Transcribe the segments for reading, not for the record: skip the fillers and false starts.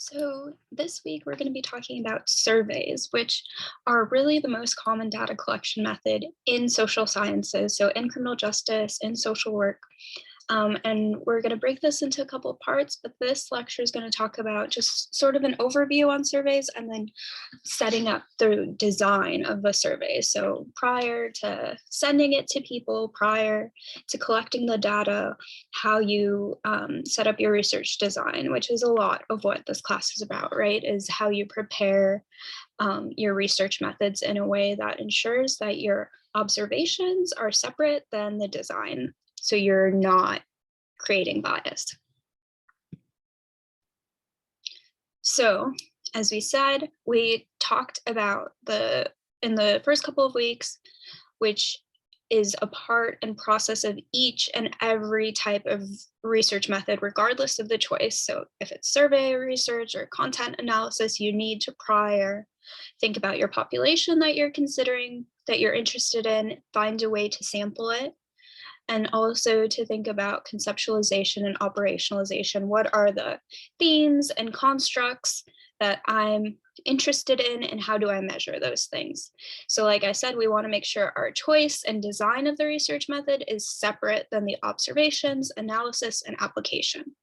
So, this week we're going to be talking about surveys, which are really the most common data collection method in social sciences, so in criminal justice, in social work. And we're going to break this into a couple of parts, but this lecture is going to talk about just sort of an overview on surveys and then setting up the design of a survey. So prior to sending it to people, prior to collecting the data, how you set up your research design, which is a lot of what this class is about, right? Is how you prepare your research methods in a way that ensures that your observations are separate than the design. So you're not creating bias. So as we said, we talked about in the first couple of weeks, which is a part and process of each and every type of research method, regardless of the choice. So if it's survey research or content analysis, you need to prior think about your population that you're considering, that you're interested in, find a way to sample it, and also to think about conceptualization and operationalization. What are the themes and constructs that I'm interested in, and how do I measure those things? So like I said, we want to make sure our choice and design of the research method is separate than the observations, analysis, and application.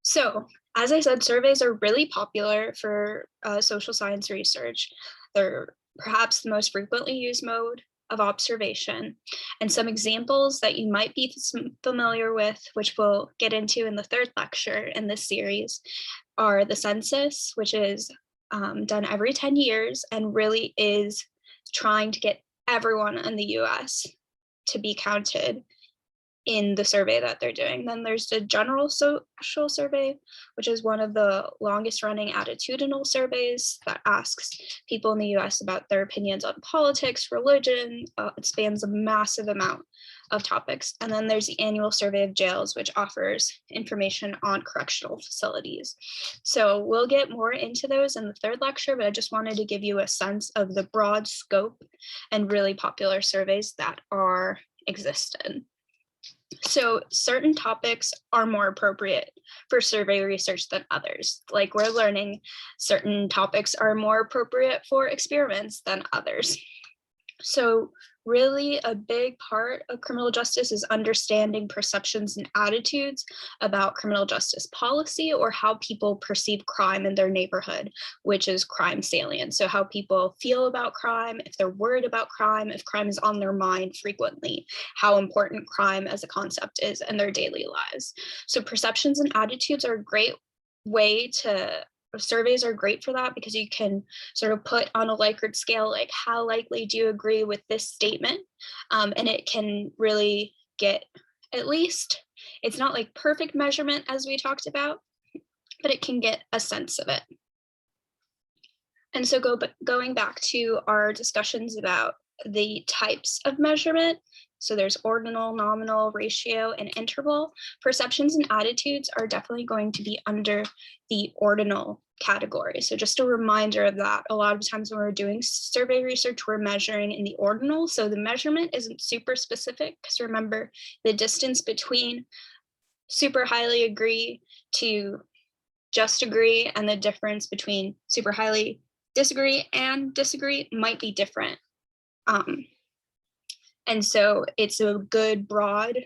So as I said, surveys are really popular for social science research. They're perhaps the most frequently used mode of observation. And some examples that you might be familiar with, which we'll get into in the third lecture in this series, are the census, which is done every 10 years and really is trying to get everyone in the US to be counted in the survey that they're doing. Then there's the general social survey, which is one of the longest running attitudinal surveys that asks people in the US about their opinions on politics, religion. It spans a massive amount of topics. And then there's the annual survey of jails, which offers information on correctional facilities. So we'll get more into those in the third lecture, but I just wanted to give you a sense of the broad scope and really popular surveys that are existed. So certain topics are more appropriate for survey research than others. Like we're learning, certain topics are more appropriate for experiments than others. So really a big part of criminal justice is understanding perceptions and attitudes about criminal justice policy, or how people perceive crime in their neighborhood, which is crime salient. So how people feel about crime, if they're worried about crime, if crime is on their mind frequently, how important crime as a concept is in their daily lives. So perceptions and attitudes are a great way to surveys are great for that, because you can sort of put on a Likert scale, like how likely do you agree with this statement? And it can really get, at least, it's not like perfect measurement as we talked about, but it can get a sense of it. And so going back to our discussions about the types of measurement, so there's ordinal, nominal, ratio, and interval. Perceptions and attitudes are definitely going to be under the ordinal category. So just a reminder of that. A lot of times when we're doing survey research, we're measuring in the ordinal. So the measurement isn't super specific, because remember, the distance between super highly agree to just agree, and the difference between super highly disagree and disagree might be different. And so it's a good broad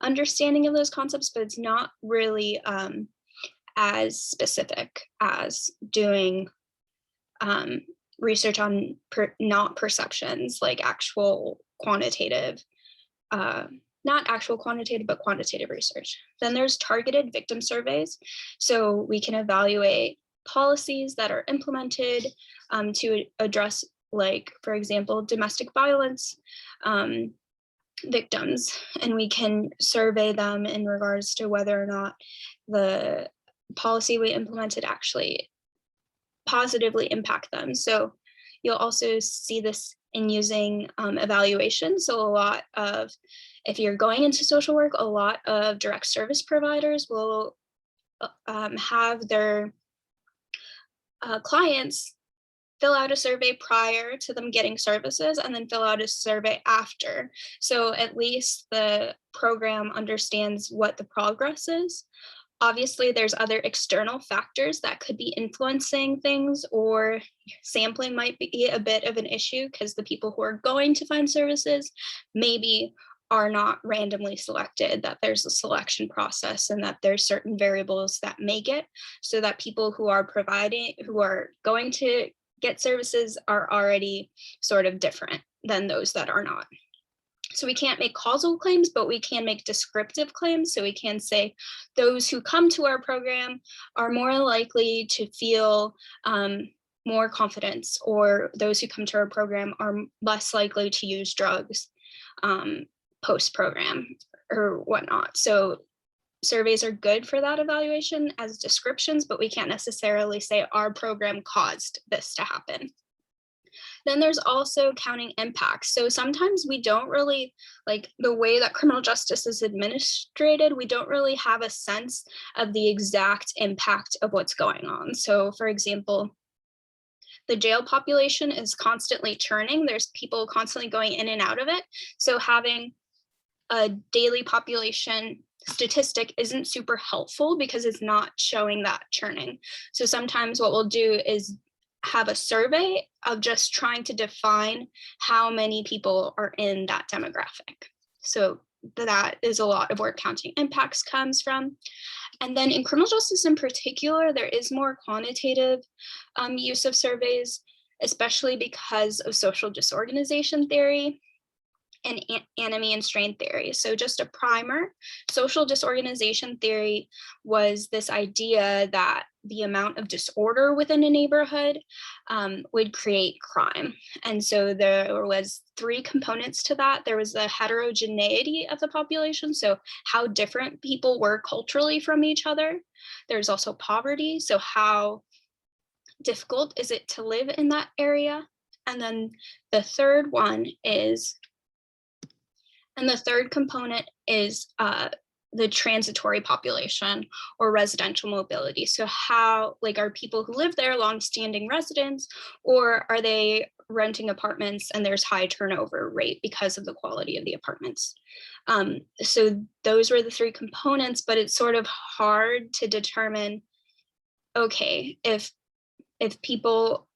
understanding of those concepts, but it's not really as specific as doing research on not perceptions, like actual quantitative, not actual quantitative, but quantitative research. Then there's targeted victim surveys. So we can evaluate policies that are implemented to address, like, for example, domestic violence victims, and we can survey them in regards to whether or not the policy we implemented actually positively impact them. So you'll also see this in using evaluation. So a lot of, if you're going into social work, a lot of direct service providers will have their clients fill out a survey prior to them getting services, and then fill out a survey after. So at least the program understands what the progress is Obviously, there's other external factors that could be influencing things, or sampling might be a bit of an issue because the people who are going to find services maybe are not randomly selected, that there's a selection process and that there's certain variables that make it so that people who are going to get services are already sort of different than those that are not. So we can't make causal claims, but we can make descriptive claims. So we can say those who come to our program are more likely to feel more confidence, or those who come to our program are less likely to use drugs post-program or whatnot. So surveys are good for that evaluation as descriptions, but we can't necessarily say our program caused this to happen. Then there's also counting impacts. So sometimes we don't really, like the way that criminal justice is administrated, we don't really have a sense of the exact impact of what's going on. So for example, the jail population is constantly churning. There's people constantly going in and out of it. So having a daily population statistic isn't super helpful because it's not showing that churning. So sometimes what we'll do is have a survey of just trying to define how many people are in that demographic. So that is a lot of where counting impacts comes from. And then in criminal justice in particular, there is more quantitative use of surveys, especially because of social disorganization theory and anomie and strain theory. So just a primer, social disorganization theory was this idea that the amount of disorder within a neighborhood would create crime. And so there was 3 components to that. There was the heterogeneity of the population, so how different people were culturally from each other. There's also poverty, so how difficult is it to live in that area? And then the third component is the transitory population or residential mobility. So how, like, are people who live there longstanding residents, or are they renting apartments and there's high turnover rate because of the quality of the apartments? So those were the 3 components, but it's sort of hard to determine, okay, if people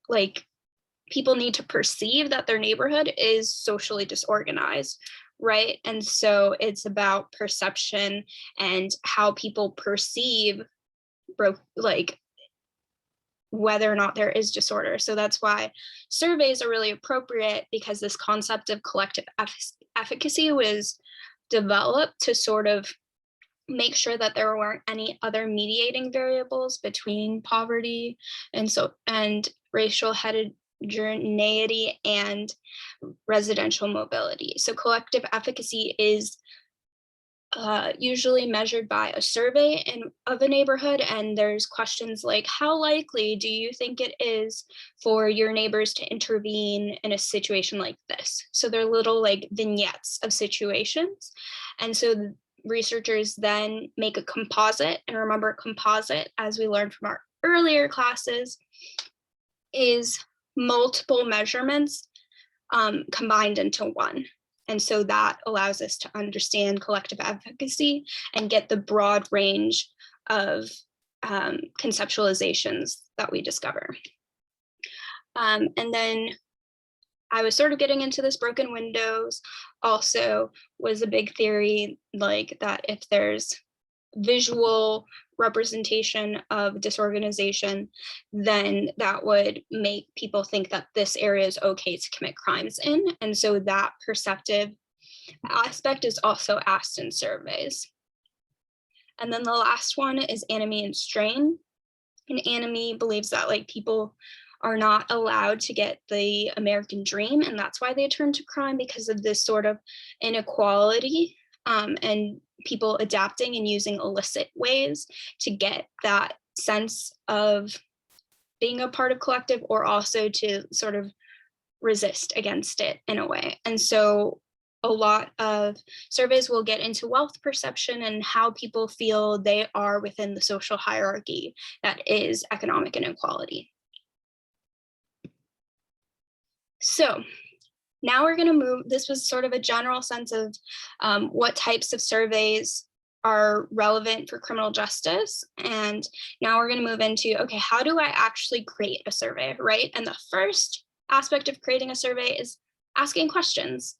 need to perceive that their neighborhood is socially disorganized, right? And so it's about perception and how people perceive whether or not there is disorder. So that's why surveys are really appropriate, because this concept of collective efficacy was developed to sort of make sure that there weren't any other mediating variables between poverty and racial heterogeneity and residential mobility. So collective efficacy is usually measured by a survey of a neighborhood, and there's questions like, how likely do you think it is for your neighbors to intervene in a situation like this? So they're little like vignettes of situations. And so researchers then make a composite, and remember, composite, as we learned from our earlier classes, is multiple measurements combined into one. And so that allows us to understand collective efficacy and get the broad range of conceptualizations that we discover. And then I was sort of getting into this. Broken windows also was a big theory, like that if there's visual representation of disorganization, then that would make people think that this area is okay to commit crimes in. And so that perceptive aspect is also asked in surveys. And then the last one is anomie and strain. And anomie believes that like people are not allowed to get the American dream, and that's why they turn to crime, because of this sort of inequality and people adapting and using illicit ways to get that sense of being a part of collective, or also to sort of resist against it in a way. And so a lot of surveys will get into wealth perception and how people feel they are within the social hierarchy that is economic inequality. So now we're going to move, this was sort of a general sense of what types of surveys are relevant for criminal justice. And now we're going to move into, okay, how do I actually create a survey, right? And the first aspect of creating a survey is asking questions,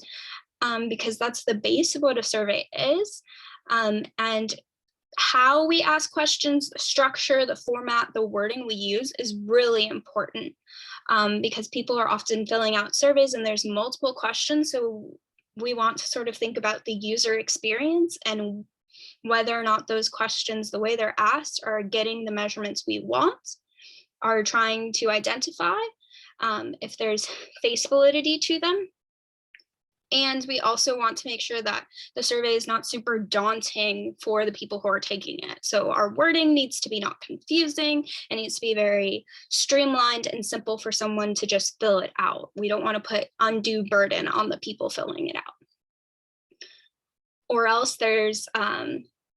because that's the base of what a survey is. And how we ask questions, the structure, the format, the wording we use is really important, because people are often filling out surveys and there's multiple questions. So we want to sort of think about the user experience and whether or not those questions, the way they're asked, are getting the measurements we want, are trying to identify if there's face validity to them. And we also want to make sure that the survey is not super daunting for the people who are taking it. So our wording needs to be not confusing. It needs to be very streamlined and simple for someone to just fill it out. We don't want to put undue burden on the people filling it out. Or else there's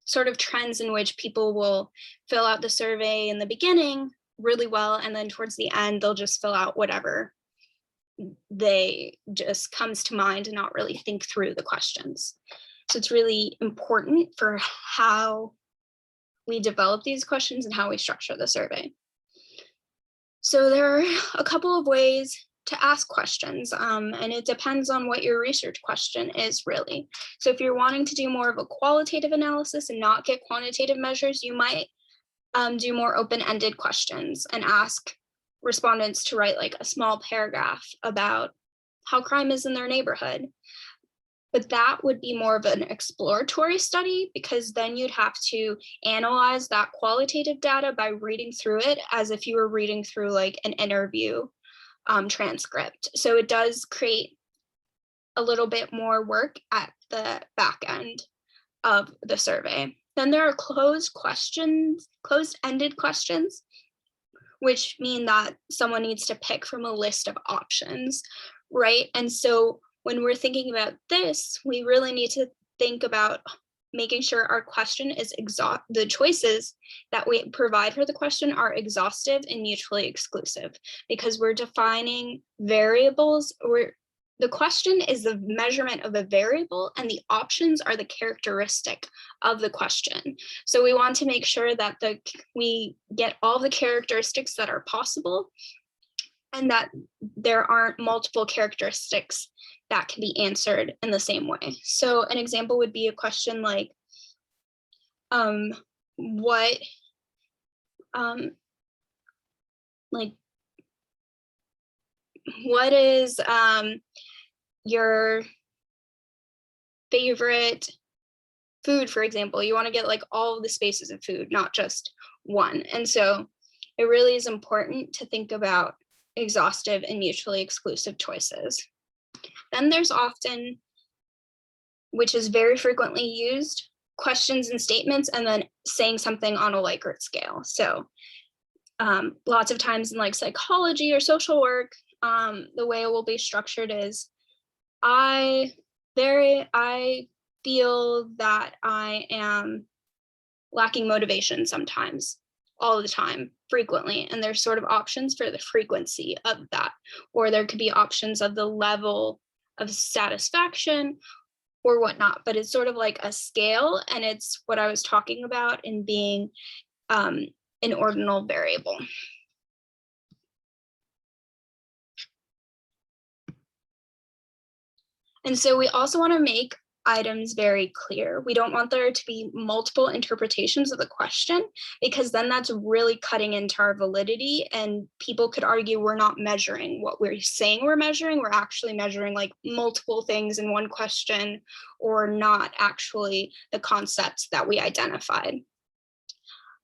sort of trends in which people will fill out the survey in the beginning really well, and then towards the end, they'll just fill out whatever they just comes to mind and not really think through the questions. So it's really important for how we develop these questions and how we structure the survey. So there are a couple of ways to ask questions, and it depends on what your research question is, really. So if you're wanting to do more of a qualitative analysis and not get quantitative measures, you might do more open-ended questions and ask respondents to write like a small paragraph about how crime is in their neighborhood. But that would be more of an exploratory study, because then you'd have to analyze that qualitative data by reading through it as if you were reading through like an interview transcript. So it does create a little bit more work at the back end of the survey. Then there are closed-ended questions, which mean that someone needs to pick from a list of options, right? And so when we're thinking about this, we really need to think about making sure our question is the choices that we provide for the question are exhaustive and mutually exclusive, because we're defining variables. The question is the measurement of a variable and the options are the characteristic of the question. So we want to make sure that we get all the characteristics that are possible and that there aren't multiple characteristics that can be answered in the same way. So an example would be a question like, what is your favorite food, for example? You want to get like all of the spaces of food, not just one. And so it really is important to think about exhaustive and mutually exclusive choices. Then there's often, which is very frequently used, questions and statements, and then saying something on a Likert scale. So lots of times in like psychology or social work, the way it will be structured is, I feel that I am lacking motivation sometimes, all the time, frequently. And there's sort of options for the frequency of that, or there could be options of the level of satisfaction or whatnot, but it's sort of like a scale, and it's what I was talking about in being an ordinal variable. And so we also want to make items very clear. We don't want there to be multiple interpretations of the question, because then that's really cutting into our validity, and people could argue we're not measuring what we're saying we're measuring. We're actually measuring like multiple things in one question, or not actually the concepts that we identified.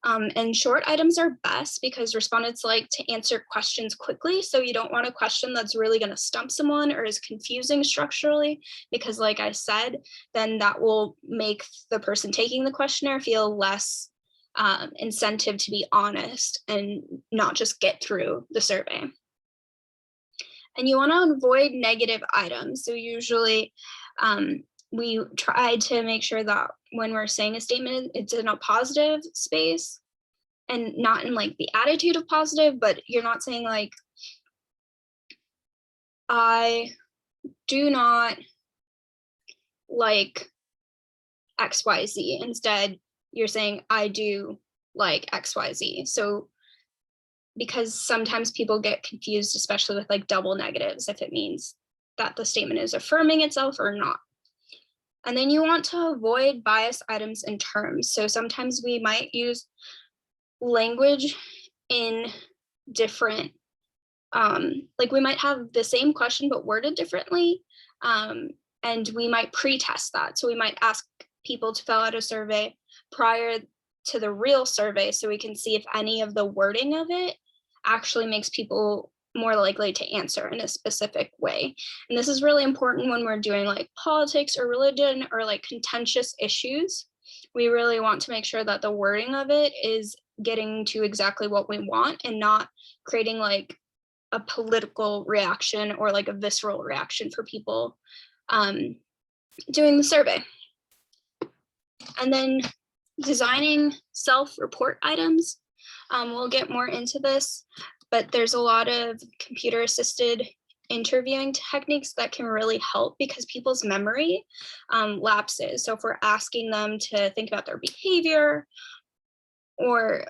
And short items are best because respondents like to answer questions quickly. So you don't want a question that's really going to stump someone or is confusing structurally, because like I said, then that will make the person taking the questionnaire feel less incentive to be honest and not just get through the survey. And you want to avoid negative items. So usually we try to make sure that when we're saying a statement, it's in a positive space and not in like the attitude of positive, but you're not saying like, I do not like XYZ. Instead, you're saying, I do like XYZ. So because sometimes people get confused, especially with like double negatives, if it means that the statement is affirming itself or not. And then you want to avoid bias items and terms. So sometimes we might use language in different, like we might have the same question but worded differently. And we might pre-test that. So we might ask people to fill out a survey prior to the real survey so we can see if any of the wording of it actually makes people more likely to answer in a specific way. And this is really important when we're doing like politics or religion or like contentious issues. We really want to make sure that the wording of it is getting to exactly what we want and not creating like a political reaction or like a visceral reaction for people doing the survey. And then designing self-report items. We'll get more into this, but there's a lot of computer-assisted interviewing techniques that can really help because people's memory lapses. So if we're asking them to think about their behavior or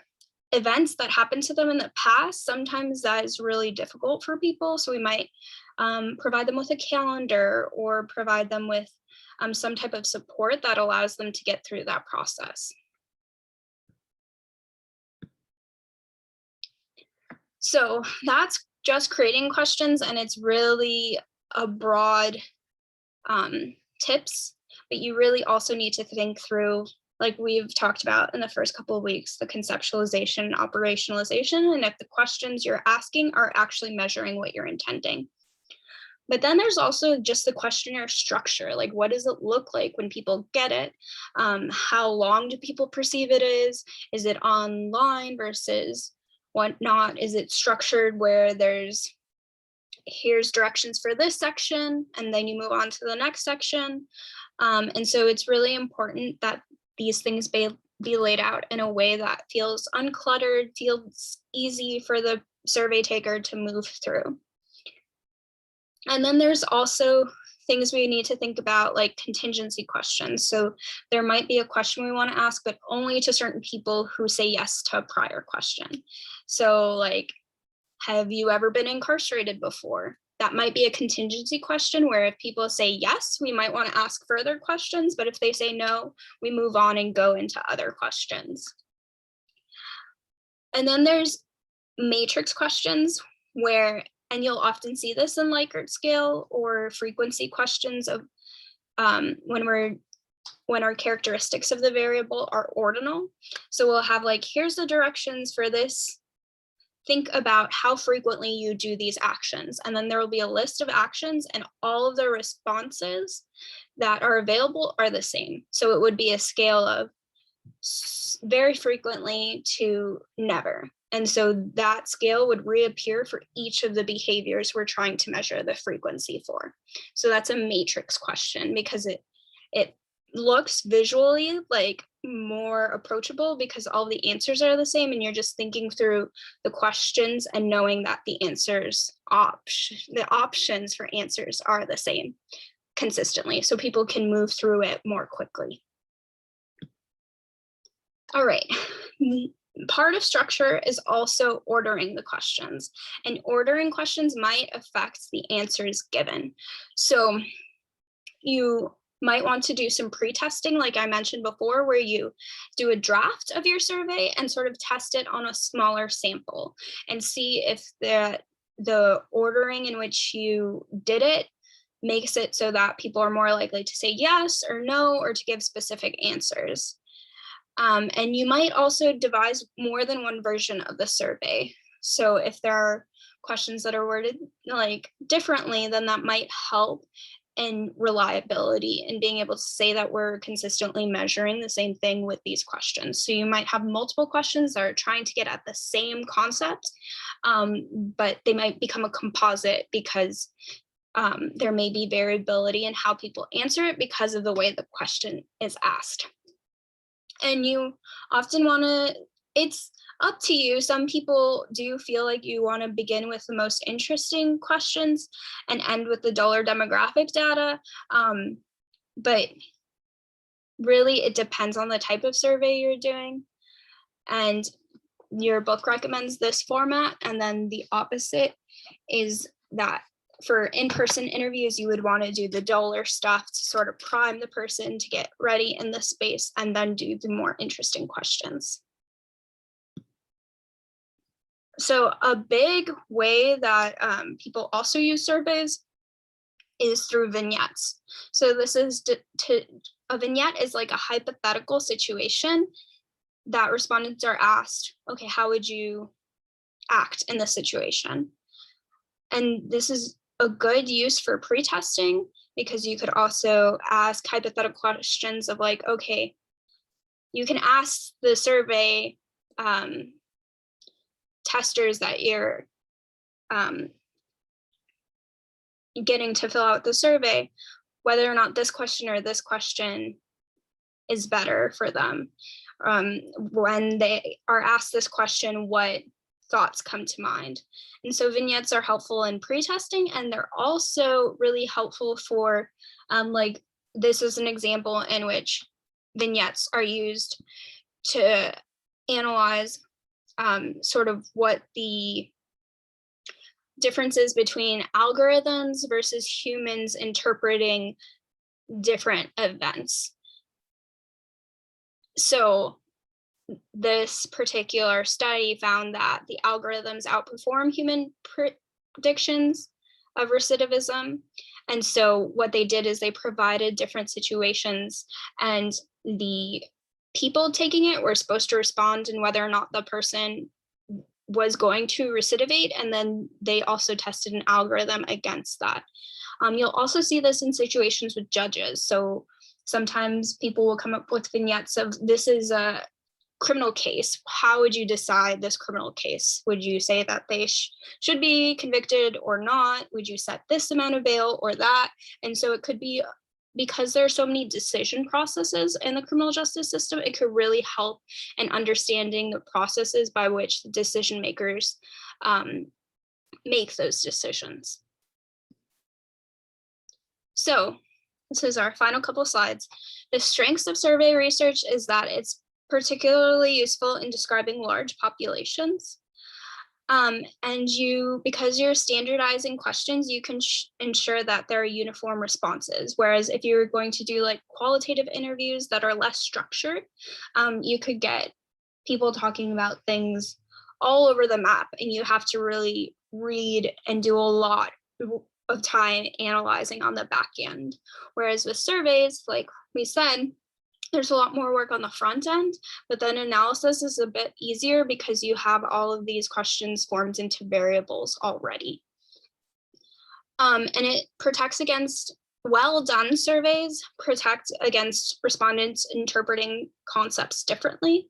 events that happened to them in the past, sometimes that is really difficult for people. So we might provide them with a calendar or provide them with some type of support that allows them to get through that process. So that's just creating questions, and it's really a broad tips, but you really also need to think through, like we've talked about in the first couple of weeks, the conceptualization and operationalization, and if the questions you're asking are actually measuring what you're intending. But then there's also just the questionnaire structure, like what does it look like when people get it? How long do people perceive it is? Is it online versus whatnot? Is it structured where here's directions for this section, and then you move on to the next section? And so it's really important that these things be laid out in a way that feels uncluttered, feels easy for the survey taker to move through. And then there's also things we need to think about, like contingency questions. So there might be a question we want to ask, but only to certain people who say yes to a prior question. So like, have you ever been incarcerated before? That might be a contingency question where if people say yes, we might want to ask further questions, but if they say no, we move on and go into other questions. And then there's matrix questions where, and you'll often see this in Likert scale or frequency questions of when our characteristics of the variable are ordinal. So we'll have like, here's the directions for this. Think about how frequently you do these actions. And then there will be a list of actions, and all of the responses that are available are the same. So it would be a scale of very frequently to never. And so that scale would reappear for each of the behaviors we're trying to measure the frequency for. So that's a matrix question because it looks visually like more approachable because all the answers are the same and you're just thinking through the questions and knowing that the answers the options for answers are the same consistently, so people can move through it more quickly. All right. Part of structure is also ordering the questions, and ordering questions might affect the answers given. So you might want to do some pre-testing, like I mentioned before, where you do a draft of your survey and sort of test it on a smaller sample and see if the ordering in which you did it makes it so that people are more likely to say yes or no, or to give specific answers. And you might also devise more than one version of the survey. So if there are questions that are worded like differently, then that might help in reliability and being able to say that we're consistently measuring the same thing with these questions. So you might have multiple questions that are trying to get at the same concept, but they might become a composite because there may be variability in how people answer it because of the way the question is asked. And you often want to, it's up to you. Some people do feel like you want to begin with the most interesting questions and end with the duller demographic data. But really it depends on the type of survey you're doing. And your book recommends this format. And then the opposite is that for in-person interviews, you would want to do the duller stuff to sort of prime the person to get ready in the space, and then do the more interesting questions. So a big way that people also use surveys is through vignettes. So this is a vignette is like a hypothetical situation that respondents are asked, okay, how would you act in this situation? And this is a good use for pre-testing, because you could also ask hypothetical questions of like, okay, you can ask the survey testers that you're getting to fill out the survey, whether or not this question or this question is better for them. When they are asked this question, what thoughts come to mind? And so vignettes are helpful in pre-testing, and they're also really helpful for like, this is an example in which vignettes are used to analyze sort of what the differences between algorithms versus humans interpreting different events. So this particular study found that the algorithms outperform human predictions of recidivism. And so what they did is they provided different situations, and the people taking it were supposed to respond and whether or not the person was going to recidivate, and then they also tested an algorithm against that. You'll also see this in situations with judges. So sometimes people will come up with vignettes of, this is a criminal case. How would you decide this criminal case? Would you say that they should be convicted or not? Would you set this amount of bail or that? And so it could be, because there are so many decision processes in the criminal justice system, it could really help in understanding the processes by which the decision makers make those decisions. So this is our final couple of slides. The strengths of survey research is that it's particularly useful in describing large populations. And because you're standardizing questions, you can ensure that there are uniform responses. Whereas if you're going to do like qualitative interviews that are less structured, you could get people talking about things all over the map, and you have to really read and do a lot of time analyzing on the back end. Whereas with surveys, like we said, there's a lot more work on the front end, but then analysis is a bit easier because you have all of these questions formed into variables already. And it protects against, well-done surveys protect against respondents interpreting concepts differently,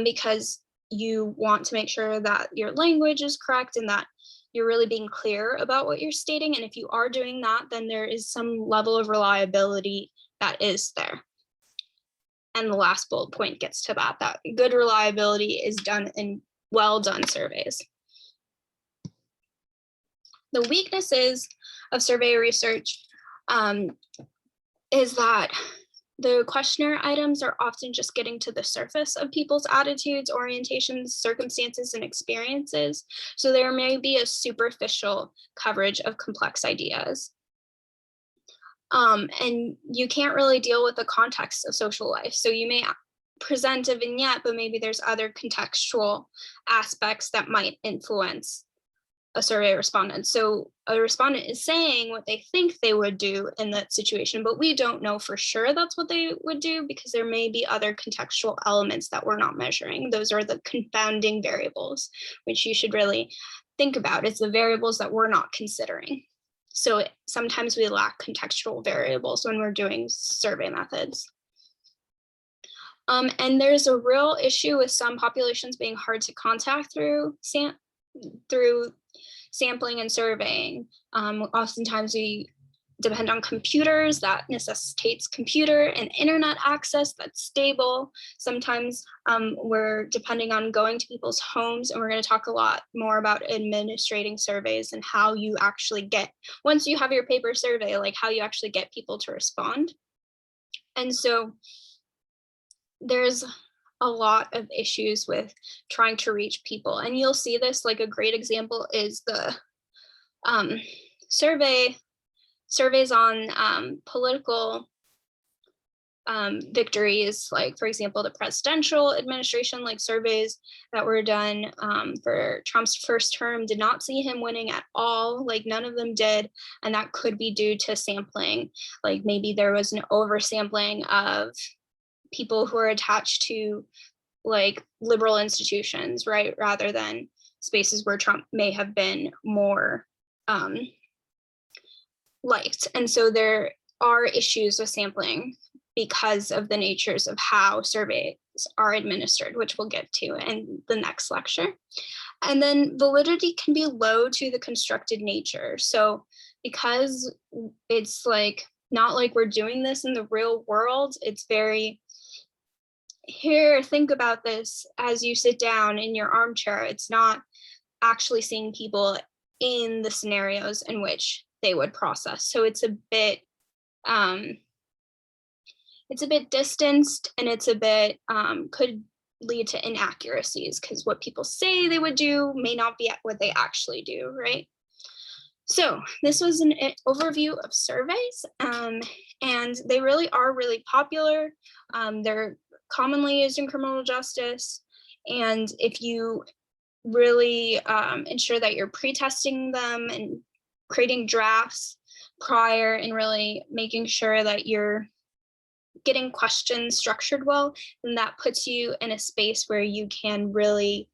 because you want to make sure that your language is correct and that you're really being clear about what you're stating. And if you are doing that, then there is some level of reliability that is there. And the last bullet point gets to that good reliability is done in well-done surveys. The weaknesses of survey research is that the questionnaire items are often just getting to the surface of people's attitudes, orientations, circumstances, and experiences. So there may be a superficial coverage of complex ideas. And you can't really deal with the context of social life. So you may present a vignette, but maybe there's other contextual aspects that might influence a survey respondent. So a respondent is saying what they think they would do in that situation, but we don't know for sure that's what they would do because there may be other contextual elements that we're not measuring. Those are the confounding variables, which you should really think about. It's the variables that we're not considering. So sometimes we lack contextual variables when we're doing survey methods. And there's a real issue with some populations being hard to contact through sampling and surveying. Oftentimes we depend on computers. That necessitates computer and internet access that's stable. Sometimes we're depending on going to people's homes, and we're going to talk a lot more about administrating surveys and how you actually get, once you have your paper survey, like how you actually get people to respond. And so there's a lot of issues with trying to reach people. And you'll see this, like a great example is the um, surveys on political victories, like for example, the presidential administration, like surveys that were done for Trump's first term did not see him winning at all, like none of them did. And that could be due to sampling. Like maybe there was an oversampling of people who are attached to like liberal institutions, right? Rather than spaces where Trump may have been more liked. And so there are issues with sampling because of the natures of how surveys are administered, which we'll get to in the next lecture. And then validity can be low to the constructed nature. So because it's like not like we're doing this in the real world, it's very, here, think about this as you sit down in your armchair. It's not actually seeing people in the scenarios in which they would process. So it's a bit distanced, and it's a bit could lead to inaccuracies because what people say they would do may not be what they actually do, right? So this was an overview of surveys, and they really are really popular. They're commonly used in criminal justice, and if you really ensure that you're pre-testing them and creating drafts prior and really making sure that you're getting questions structured well, then that puts you in a space where you can really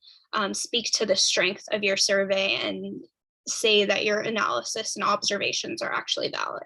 speak to the strength of your survey and say that your analysis and observations are actually valid.